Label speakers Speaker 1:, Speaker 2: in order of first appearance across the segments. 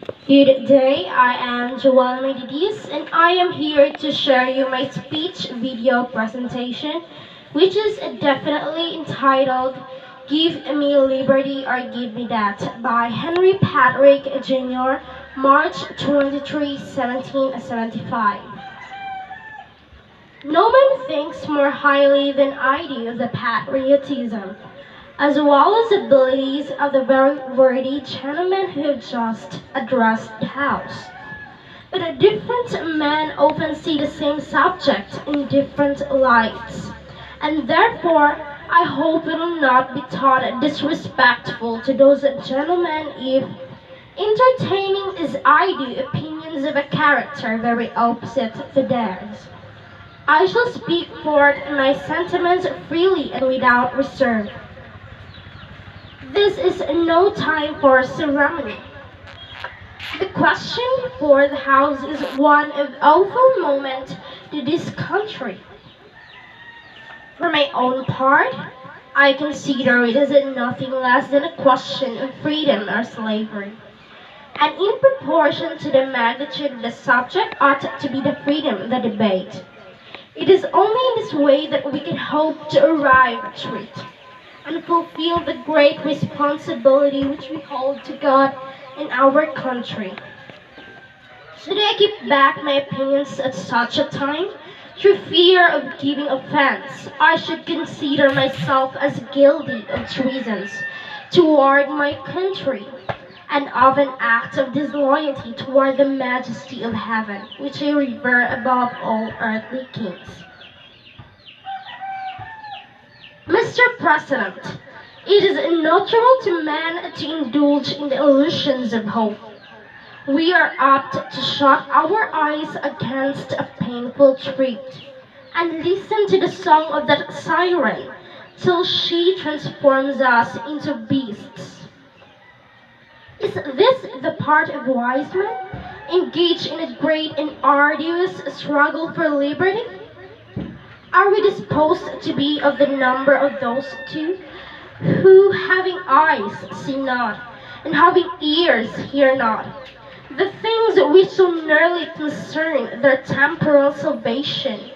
Speaker 1: Good day, I am Joelle Medidis and I am here to share you my speech video presentation, which is definitely entitled Give Me Liberty or Give Me That by Henry Patrick Jr., March 23, 1775. No man thinks more highly than I do of the patriotism, as well as abilities of the very worthy gentleman who just addressed the House. But a different men often see the same subject in different lights, and therefore I hope it will not be thought disrespectful to those gentlemen if, entertaining as I do opinions of a character very opposite to theirs, I shall speak forth my sentiments freely and without reserve. This is no time for ceremony. The question before the House is one of awful moment to this country. For my own part, I consider it as nothing less than a question of freedom or slavery. And in proportion to the magnitude of the subject ought to be the freedom of the debate. It is only in this way that we can hope to arrive at truth and fulfill the great responsibility which we hold to God and our country. Should I keep back my opinions at such a time, through fear of giving offense, I should consider myself as guilty of treasons toward my country, and of an act of disloyalty toward the majesty of heaven, which I revere above all earthly kings. Mr. President, it is natural to man to indulge in the illusions of hope. We are apt to shut our eyes against a painful truth and listen to the song of that siren till she transforms us into beasts. Is this the part of wise men engaged in a great and arduous struggle for liberty? Are we disposed to be of the number of those two who, having eyes, see not, and having ears, hear not, the things which so nearly concern their temporal salvation?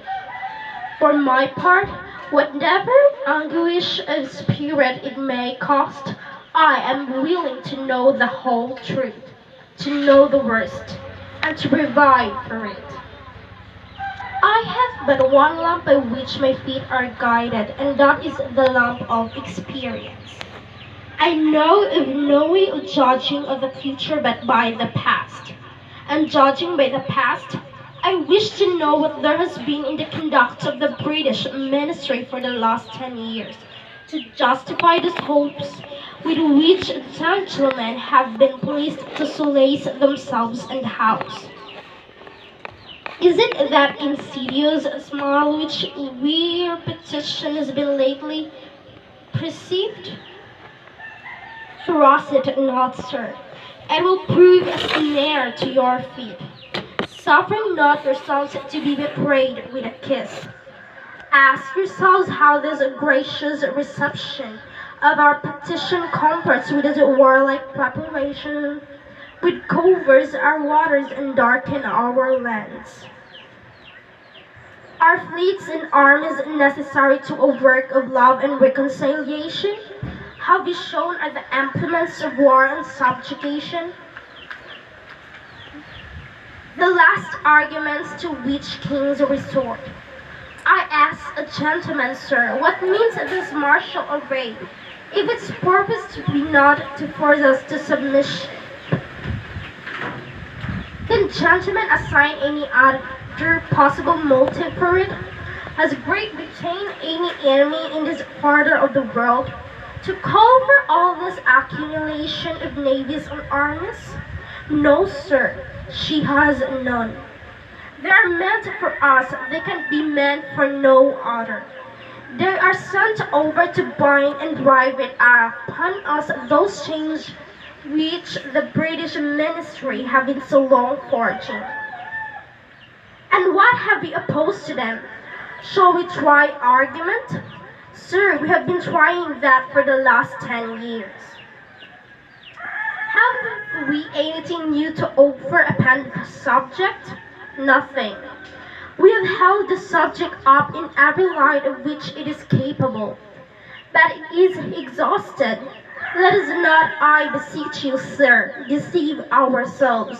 Speaker 1: For my part, whatever anguish of spirit it may cost, I am willing to know the whole truth, to know the worst, and to provide for it. I have but one lamp by which my feet are guided, and that is the lamp of experience. I know of no way of judging of the future but by the past. And judging by the past, I wish to know what there has been in the conduct of the British ministry for the last 10 years, to justify the hopes with which gentlemen have been pleased to solace themselves in the House. Is it that insidious smile which your petition has been lately perceived? Thrust it not, sir. It will prove a snare to your feet. Suffer not yourselves to be betrayed with a kiss. Ask yourselves how this gracious reception of our petition comforts with its warlike preparation, which covers our waters and darken our lands. Are fleets and armies necessary to a work of love and reconciliation? Have you shown are the implements of war and subjugation? The last arguments to which kings resort. I ask a gentleman, sir, what means this martial array, if its purpose be not to force us to submission? Can gentlemen assign any other possible motive for it? Has Great Britain any enemy in this quarter of the world to call for all this accumulation of navies and armies? No, sir, she has none. They are meant for us, they can be meant for no other. They are sent over to bind and drive it upon us those chains which the British ministry have been so long forging. And what have we opposed to them? Shall we try argument? Sir, we have been trying that for the last 10 years. Have we anything new to offer upon the subject? Nothing. We have held the subject up in every light of which it is capable. But it is exhausted. Let us not, I beseech you, sir, deceive ourselves.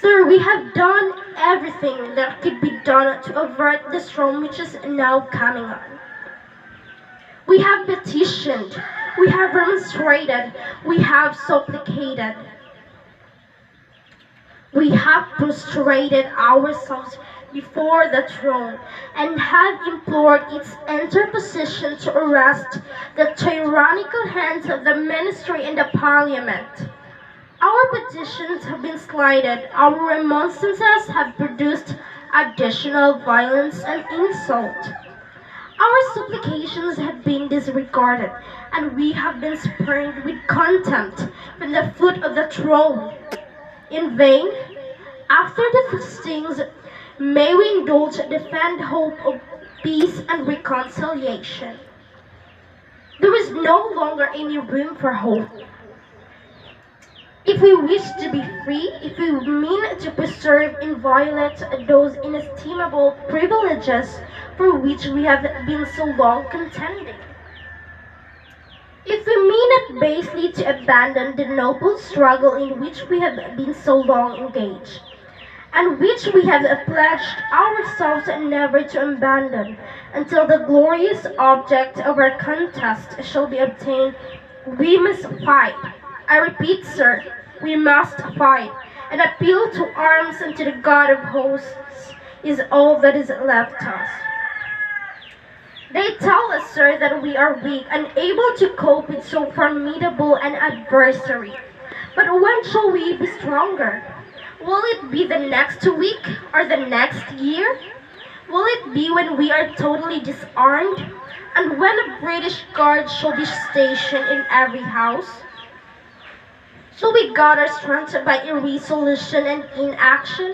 Speaker 1: Sir, we have done everything that could be done to avert the storm which is now coming on. We have petitioned, we have remonstrated, we have supplicated, we have prostrated ourselves before the throne and have implored its interposition to arrest the tyrannical hands of the ministry and the parliament. Our petitions have been slighted, our remonstrances have produced additional violence and insult. Our supplications have been disregarded, and we have been spurned with contempt from the foot of the throne. In vain, after the festings, may we indulge the fond hope of peace and reconciliation. There is no longer any room for hope. If we wish to be free, if we mean to preserve inviolate those inestimable privileges for which we have been so long contending, if we mean not basely to abandon the noble struggle in which we have been so long engaged, and which we have pledged ourselves never to abandon until the glorious object of our contest shall be obtained, we must fight. I repeat, sir, we must fight. An appeal to arms and to the God of hosts is all that is left us. They tell us, sir, that we are weak, unable to cope with so formidable an adversary. But when shall we be stronger? Will it be the next week or the next year? Will it be when we are totally disarmed? And when a British guard shall be stationed in every house? Shall we gather strength by irresolution and inaction?